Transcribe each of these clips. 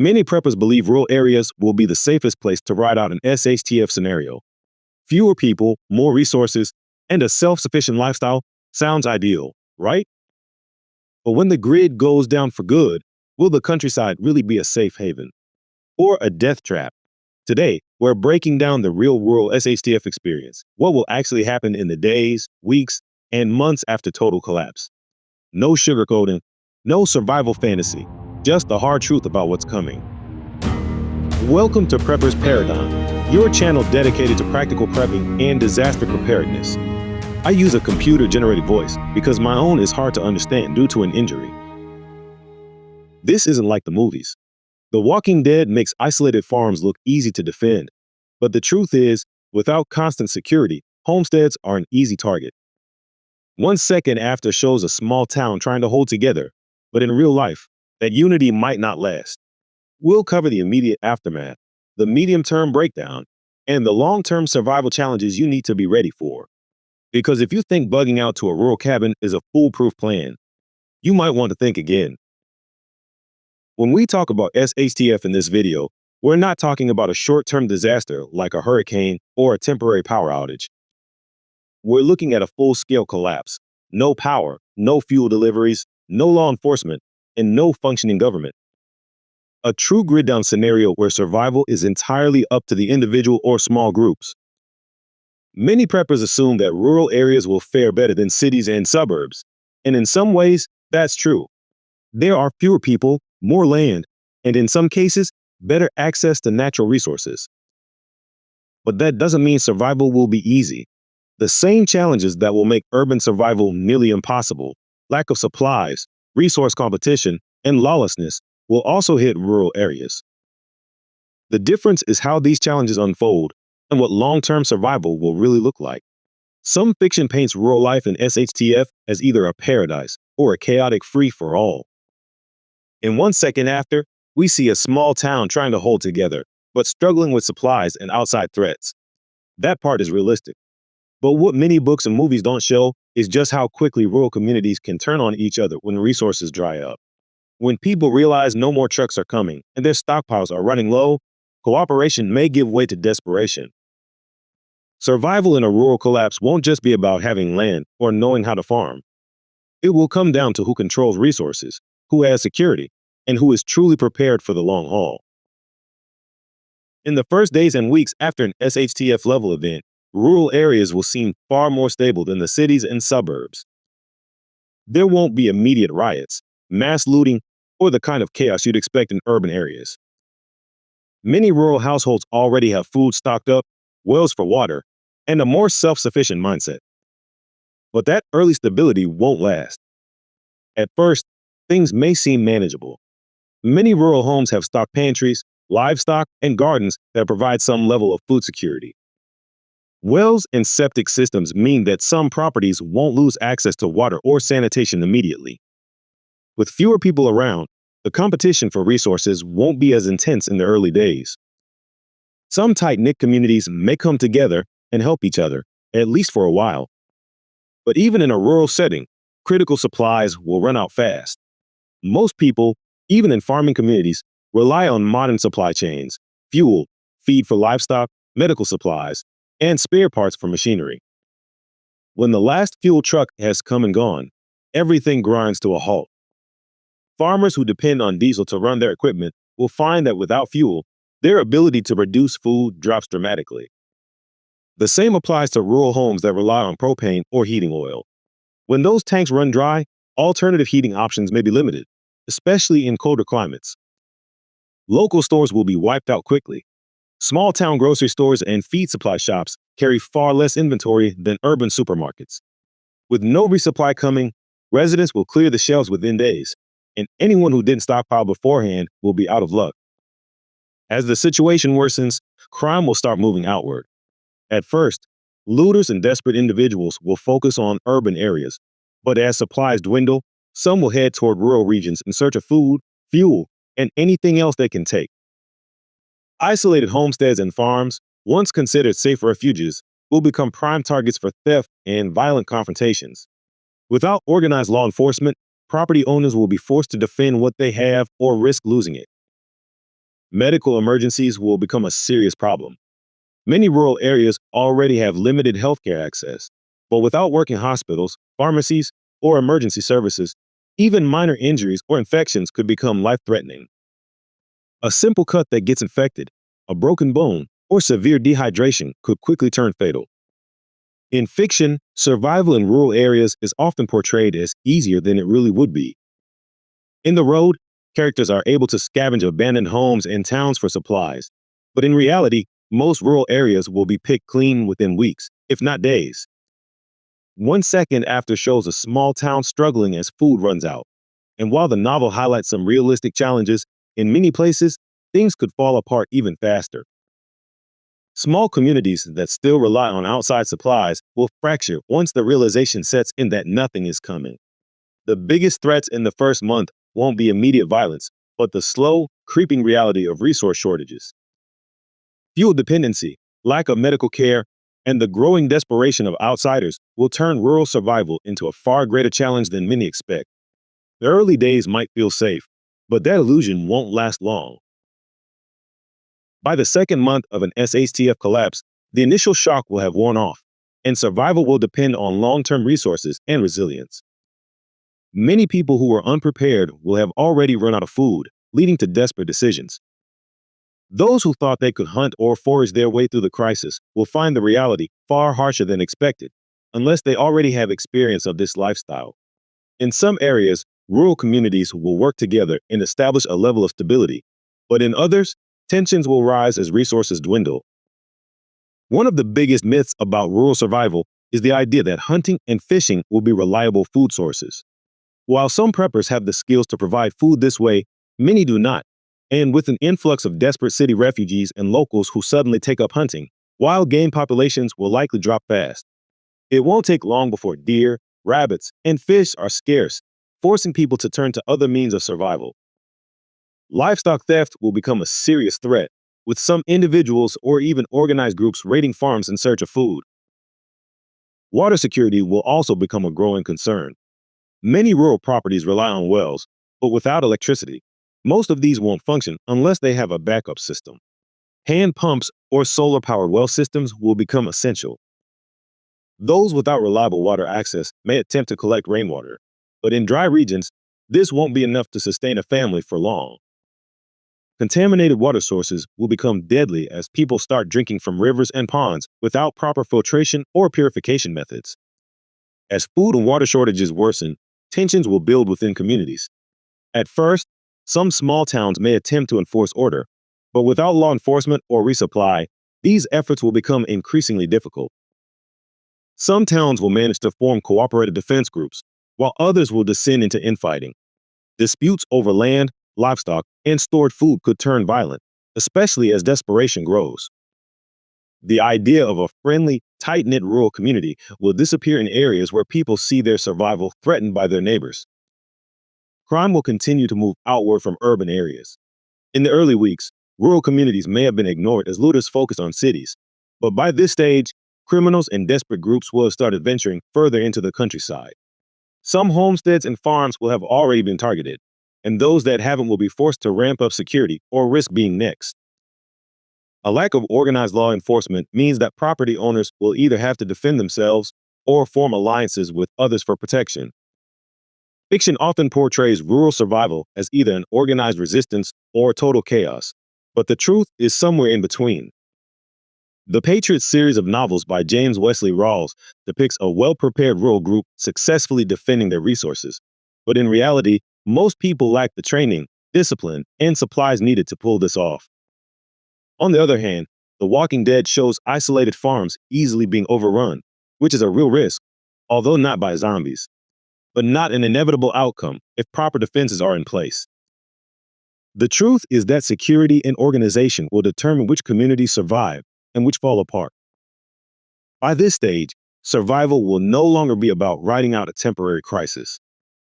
Many preppers believe rural areas will be the safest place to ride out an SHTF scenario. Fewer people, more resources, and a self-sufficient lifestyle sounds ideal, right? But when the grid goes down for good, will the countryside really be a safe haven? Or a death trap? Today, we're breaking down the real rural SHTF experience. What will actually happen in the days, weeks, and months after total collapse? No sugarcoating, no survival fantasy, just the hard truth about what's coming. Welcome to Prepper's Paradigm, your channel dedicated to practical prepping and disaster preparedness. I use a computer-generated voice because my own is hard to understand due to an injury. This isn't like the movies. The Walking Dead makes isolated farms look easy to defend, but the truth is, without constant security, homesteads are an easy target. 1 second after shows a small town trying to hold together, but in real life, that unity might not last. We'll cover the immediate aftermath, the medium-term breakdown, and the long-term survival challenges you need to be ready for. Because if you think bugging out to a rural cabin is a foolproof plan, you might want to think again. When we talk about SHTF in this video, we're not talking about a short-term disaster like a hurricane or a temporary power outage. We're looking at a full-scale collapse. No power, no fuel deliveries, no law enforcement, and no functioning government. A true grid-down scenario where survival is entirely up to the individual or small groups. Many preppers assume that rural areas will fare better than cities and suburbs, and in some ways, that's true. There are fewer people, more land, and in some cases, better access to natural resources. But that doesn't mean survival will be easy. The same challenges that will make urban survival nearly impossible, lack of supplies, resource competition, and lawlessness, will also hit rural areas. The difference is how these challenges unfold and what long-term survival will really look like. Some fiction paints rural life in SHTF as either a paradise or a chaotic free-for-all. In 1 second after, we see a small town trying to hold together, but struggling with supplies and outside threats. That part is realistic. But what many books and movies don't show is just how quickly rural communities can turn on each other when resources dry up. When people realize no more trucks are coming and their stockpiles are running low, cooperation may give way to desperation. Survival in a rural collapse won't just be about having land or knowing how to farm. It will come down to who controls resources, who has security, and who is truly prepared for the long haul. In the first days and weeks after an SHTF level event, rural areas will seem far more stable than the cities and suburbs. There won't be immediate riots, mass looting, or the kind of chaos you'd expect in urban areas. Many rural households already have food stocked up, wells for water, and a more self-sufficient mindset. But that early stability won't last. At first, things may seem manageable. Many rural homes have stocked pantries, livestock, and gardens that provide some level of food security. Wells and septic systems mean that some properties won't lose access to water or sanitation immediately. With fewer people around, the competition for resources won't be as intense in the early days. Some tight-knit communities may come together and help each other, at least for a while. But even in a rural setting, critical supplies will run out fast. Most people, even in farming communities, rely on modern supply chains, fuel, feed for livestock, medical supplies, and spare parts for machinery. When the last fuel truck has come and gone, everything grinds to a halt. Farmers who depend on diesel to run their equipment will find that without fuel, their ability to produce food drops dramatically. The same applies to rural homes that rely on propane or heating oil. When those tanks run dry, alternative heating options may be limited, especially in colder climates. Local stores will be wiped out quickly. Small-town grocery stores and feed supply shops carry far less inventory than urban supermarkets. With no resupply coming, residents will clear the shelves within days, and anyone who didn't stockpile beforehand will be out of luck. As the situation worsens, crime will start moving outward. At first, looters and desperate individuals will focus on urban areas, but as supplies dwindle, some will head toward rural regions in search of food, fuel, and anything else they can take. Isolated homesteads and farms, once considered safe refuges, will become prime targets for theft and violent confrontations. Without organized law enforcement, property owners will be forced to defend what they have or risk losing it. Medical emergencies will become a serious problem. Many rural areas already have limited healthcare access, but without working hospitals, pharmacies, or emergency services, even minor injuries or infections could become life-threatening. A simple cut that gets infected, a broken bone, or severe dehydration could quickly turn fatal. In fiction, survival in rural areas is often portrayed as easier than it really would be. In The Road, characters are able to scavenge abandoned homes and towns for supplies. But in reality, most rural areas will be picked clean within weeks, if not days. 1 Second After shows a small town struggling as food runs out. And while the novel highlights some realistic challenges, in many places, things could fall apart even faster. Small communities that still rely on outside supplies will fracture once the realization sets in that nothing is coming. The biggest threats in the first month won't be immediate violence, but the slow, creeping reality of resource shortages. Fuel dependency, lack of medical care, and the growing desperation of outsiders will turn rural survival into a far greater challenge than many expect. The early days might feel safe, but that illusion won't last long. By the second month of an SHTF collapse, the initial shock will have worn off, and survival will depend on long-term resources and resilience. Many people who were unprepared will have already run out of food, leading to desperate decisions. Those who thought they could hunt or forage their way through the crisis will find the reality far harsher than expected, unless they already have experience of this lifestyle. In some areas, rural communities will work together and establish a level of stability, but in others, tensions will rise as resources dwindle. One of the biggest myths about rural survival is the idea that hunting and fishing will be reliable food sources. While some preppers have the skills to provide food this way, many do not. And with an influx of desperate city refugees and locals who suddenly take up hunting, wild game populations will likely drop fast. It won't take long before deer, rabbits, and fish are scarce, forcing people to turn to other means of survival. Livestock theft will become a serious threat, with some individuals or even organized groups raiding farms in search of food. Water security will also become a growing concern. Many rural properties rely on wells, but without electricity, most of these won't function unless they have a backup system. Hand pumps or solar-powered well systems will become essential. Those without reliable water access may attempt to collect rainwater, but in dry regions, this won't be enough to sustain a family for long. Contaminated water sources will become deadly as people start drinking from rivers and ponds without proper filtration or purification methods. As food and water shortages worsen, tensions will build within communities. At first, some small towns may attempt to enforce order, but without law enforcement or resupply, these efforts will become increasingly difficult. Some towns will manage to form cooperative defense groups, while others will descend into infighting. Disputes over land, livestock, and stored food could turn violent, especially as desperation grows. The idea of a friendly, tight-knit rural community will disappear in areas where people see their survival threatened by their neighbors. Crime will continue to move outward from urban areas. In the early weeks, rural communities may have been ignored as looters focused on cities, but by this stage, criminals and desperate groups will have started venturing further into the countryside. Some homesteads and farms will have already been targeted, and those that haven't will be forced to ramp up security or risk being next. A lack of organized law enforcement means that property owners will either have to defend themselves or form alliances with others for protection. Fiction often portrays rural survival as either an organized resistance or total chaos, but the truth is somewhere in between. The Patriots series of novels by James Wesley Rawls depicts a well-prepared rural group successfully defending their resources. But in reality, most people lack the training, discipline, and supplies needed to pull this off. On the other hand, The Walking Dead shows isolated farms easily being overrun, which is a real risk, although not by zombies, but not an inevitable outcome if proper defenses are in place. The truth is that security and organization will determine which communities survive and which fall apart. By this stage, survival will no longer be about riding out a temporary crisis.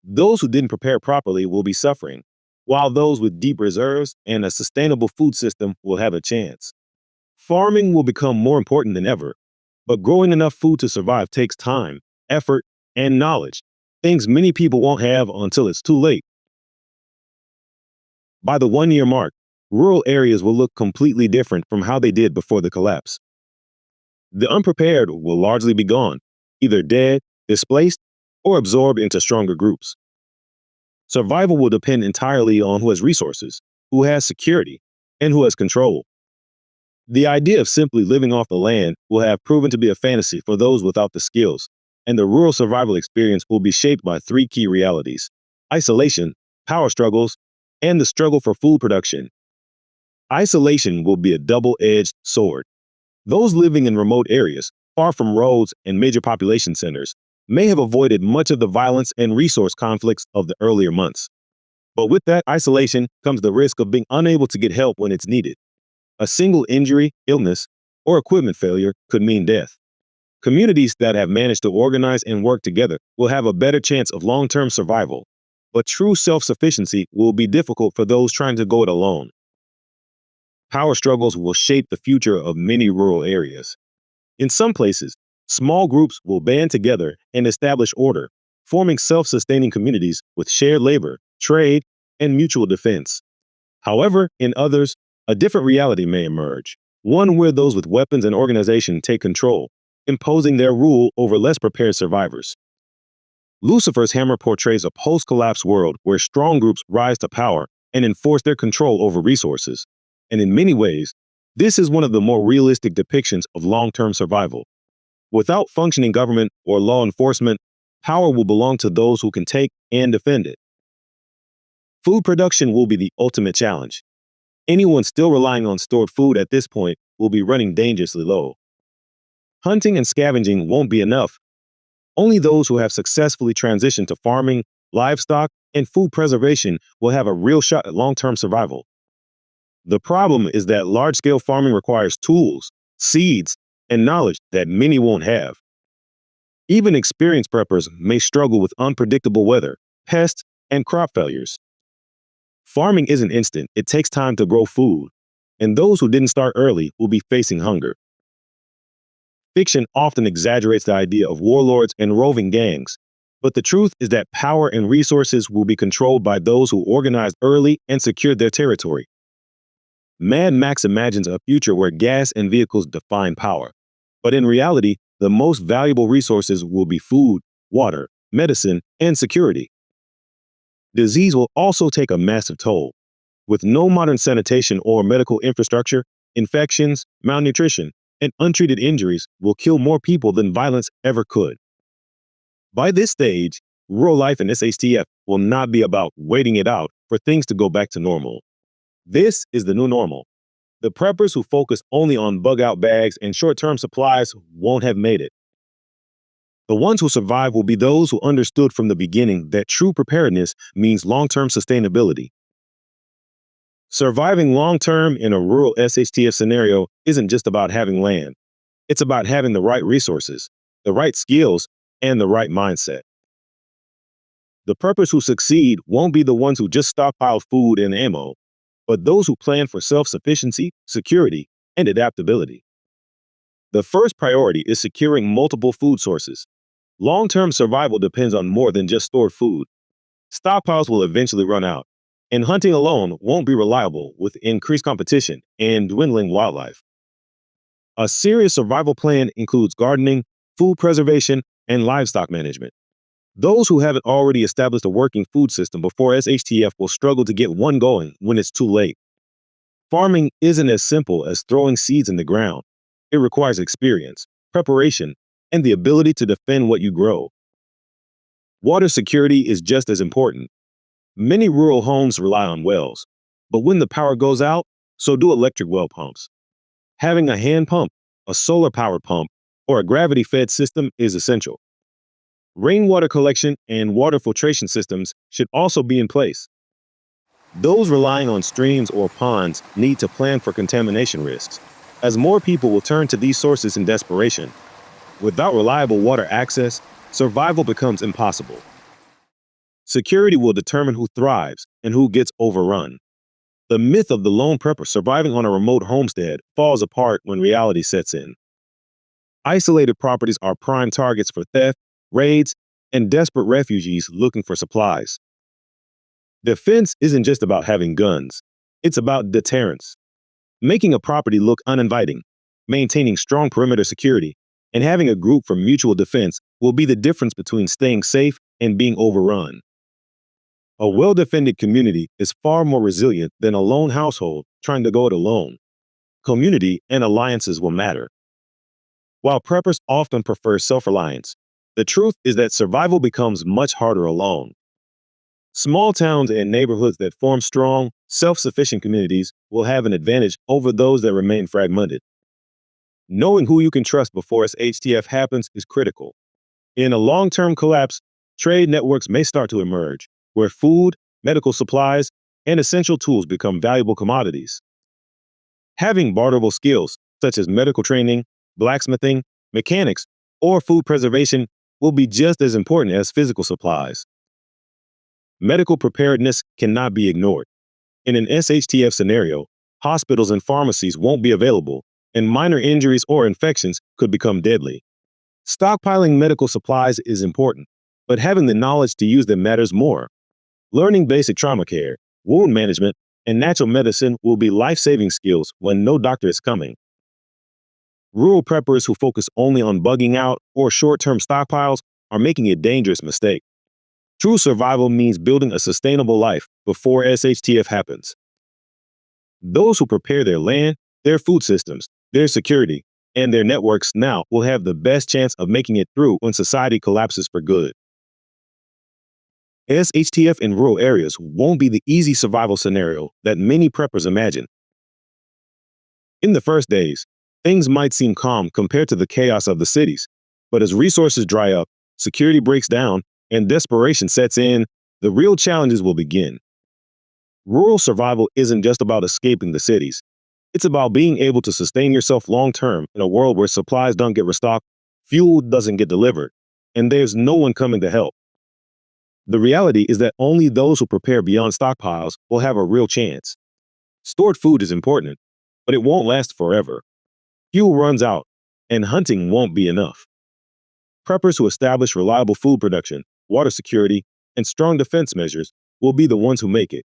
Those who didn't prepare properly will be suffering, while those with deep reserves and a sustainable food system will have a chance. Farming will become more important than ever, but growing enough food to survive takes time, effort, and knowledge, things many people won't have until it's too late. By the 1 year mark, rural areas will look completely different from how they did before the collapse. The unprepared will largely be gone, either dead, displaced, or absorbed into stronger groups. Survival will depend entirely on who has resources, who has security, and who has control. The idea of simply living off the land will have proven to be a fantasy for those without the skills, and the rural survival experience will be shaped by three key realities: isolation, power struggles, and the struggle for food production. Isolation will be a double-edged sword. Those living in remote areas, far from roads and major population centers, may have avoided much of the violence and resource conflicts of the earlier months. But with that isolation comes the risk of being unable to get help when it's needed. A single injury, illness, or equipment failure could mean death. Communities that have managed to organize and work together will have a better chance of long-term survival, but true self-sufficiency will be difficult for those trying to go it alone. Power struggles will shape the future of many rural areas. In some places, small groups will band together and establish order, forming self-sustaining communities with shared labor, trade, and mutual defense. However, in others, a different reality may emerge, one where those with weapons and organization take control, imposing their rule over less prepared survivors. Lucifer's hammer portrays a post-collapse world where strong groups rise to power and enforce their control over resources. And in many ways, this is one of the more realistic depictions of long-term survival. Without functioning government or law enforcement, power will belong to those who can take and defend it. Food production will be the ultimate challenge. Anyone still relying on stored food at this point will be running dangerously low. Hunting and scavenging won't be enough. Only those who have successfully transitioned to farming, livestock, and food preservation will have a real shot at long-term survival. The problem is that large-scale farming requires tools, seeds, and knowledge that many won't have. Even experienced preppers may struggle with unpredictable weather, pests, and crop failures. Farming isn't instant. It takes time to grow food, and those who didn't start early will be facing hunger. Fiction often exaggerates the idea of warlords and roving gangs, but the truth is that power and resources will be controlled by those who organized early and secured their territory. Mad Max imagines a future where gas and vehicles define power, but in reality, the most valuable resources will be food, water, medicine, and security. Disease will also take a massive toll. With no modern sanitation or medical infrastructure, infections, malnutrition, and untreated injuries will kill more people than violence ever could. By this stage, rural life in SHTF will not be about waiting it out for things to go back to normal. This is the new normal. The preppers who focus only on bug-out bags and short-term supplies won't have made it. The ones who survive will be those who understood from the beginning that true preparedness means long-term sustainability. Surviving long-term in a rural SHTF scenario isn't just about having land. It's about having the right resources, the right skills, and the right mindset. The preppers who succeed won't be the ones who just stockpile food and ammo, but those who plan for self-sufficiency, security, and adaptability. The first priority is securing multiple food sources. Long-term survival depends on more than just stored food. Stockpiles will eventually run out, and hunting alone won't be reliable with increased competition and dwindling wildlife. A serious survival plan includes gardening, food preservation, and livestock management. Those who haven't already established a working food system before SHTF will struggle to get one going when it's too late. Farming isn't as simple as throwing seeds in the ground. It requires experience, preparation, and the ability to defend what you grow. Water security is just as important. Many rural homes rely on wells, but when the power goes out, so do electric well pumps. Having a hand pump, a solar-powered pump, or a gravity-fed system is essential. Rainwater collection and water filtration systems should also be in place. Those relying on streams or ponds need to plan for contamination risks, as more people will turn to these sources in desperation. Without reliable water access, survival becomes impossible. Security will determine who thrives and who gets overrun. The myth of the lone prepper surviving on a remote homestead falls apart when reality sets in. Isolated properties are prime targets for theft, raids, and desperate refugees looking for supplies. Defense isn't just about having guns. It's about deterrence, making a property look uninviting, maintaining strong perimeter security, and having a group for mutual defense will be the difference between staying safe and being overrun. A well-defended community is far more resilient than a lone household trying to go it alone. Community and alliances will matter. While preppers often prefer self-reliance, the truth is that survival becomes much harder alone. Small towns and neighborhoods that form strong, self-sufficient communities will have an advantage over those that remain fragmented. Knowing who you can trust before SHTF happens is critical. In a long-term collapse, trade networks may start to emerge, where food, medical supplies, and essential tools become valuable commodities. Having barterable skills, such as medical training, blacksmithing, mechanics, or food preservation, will be just as important as physical supplies. Medical preparedness cannot be ignored. In an SHTF scenario, hospitals and pharmacies won't be available, and minor injuries or infections could become deadly. Stockpiling medical supplies is important, but having the knowledge to use them matters more. Learning basic trauma care, wound management, and natural medicine will be life-saving skills when no doctor is coming. Rural preppers who focus only on bugging out or short-term stockpiles are making a dangerous mistake. True survival means building a sustainable life before SHTF happens. Those who prepare their land, their food systems, their security, and their networks now will have the best chance of making it through when society collapses for good. SHTF in rural areas won't be the easy survival scenario that many preppers imagine. In the first days, things might seem calm compared to the chaos of the cities, but as resources dry up, security breaks down, and desperation sets in, the real challenges will begin. Rural survival isn't just about escaping the cities. It's about being able to sustain yourself long-term in a world where supplies don't get restocked, fuel doesn't get delivered, and there's no one coming to help. The reality is that only those who prepare beyond stockpiles will have a real chance. Stored food is important, but it won't last forever. Fuel runs out, and hunting won't be enough. Preppers who establish reliable food production, water security, and strong defense measures will be the ones who make it.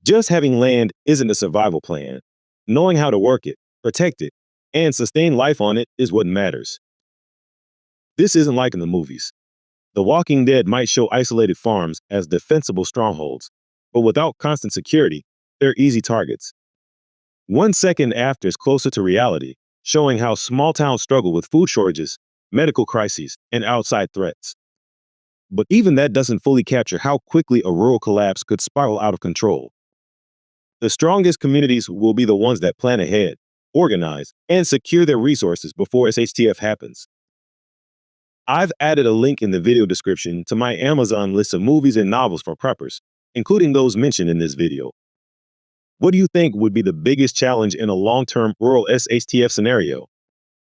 Just having land isn't a survival plan. Knowing how to work it, protect it, and sustain life on it is what matters. This isn't like in the movies. The Walking Dead might show isolated farms as defensible strongholds, but without constant security, they're easy targets. 1 second after is closer to reality, showing how small towns struggle with food shortages, medical crises, and outside threats. But even that doesn't fully capture how quickly a rural collapse could spiral out of control. The strongest communities will be the ones that plan ahead, organize, and secure their resources before SHTF happens. I've added a link in the video description to my Amazon list of movies and novels for preppers, including those mentioned in this video. What do you think would be the biggest challenge in a long-term rural SHTF scenario?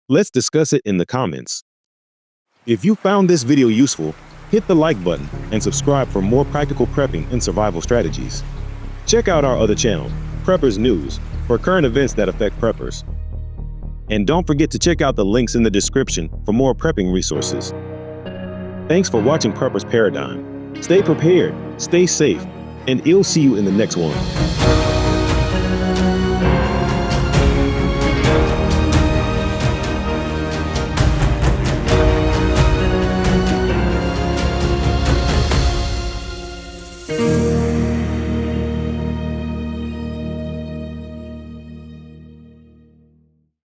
Let's discuss it in the comments. If you found this video useful, hit the like button and subscribe for more practical prepping and survival strategies. Check out our other channel, Preppers News, for current events that affect preppers. And don't forget to check out the links in the description for more prepping resources. Thanks for watching Prepper's Paradigm. Stay prepared, stay safe, and I'll see you in the next one.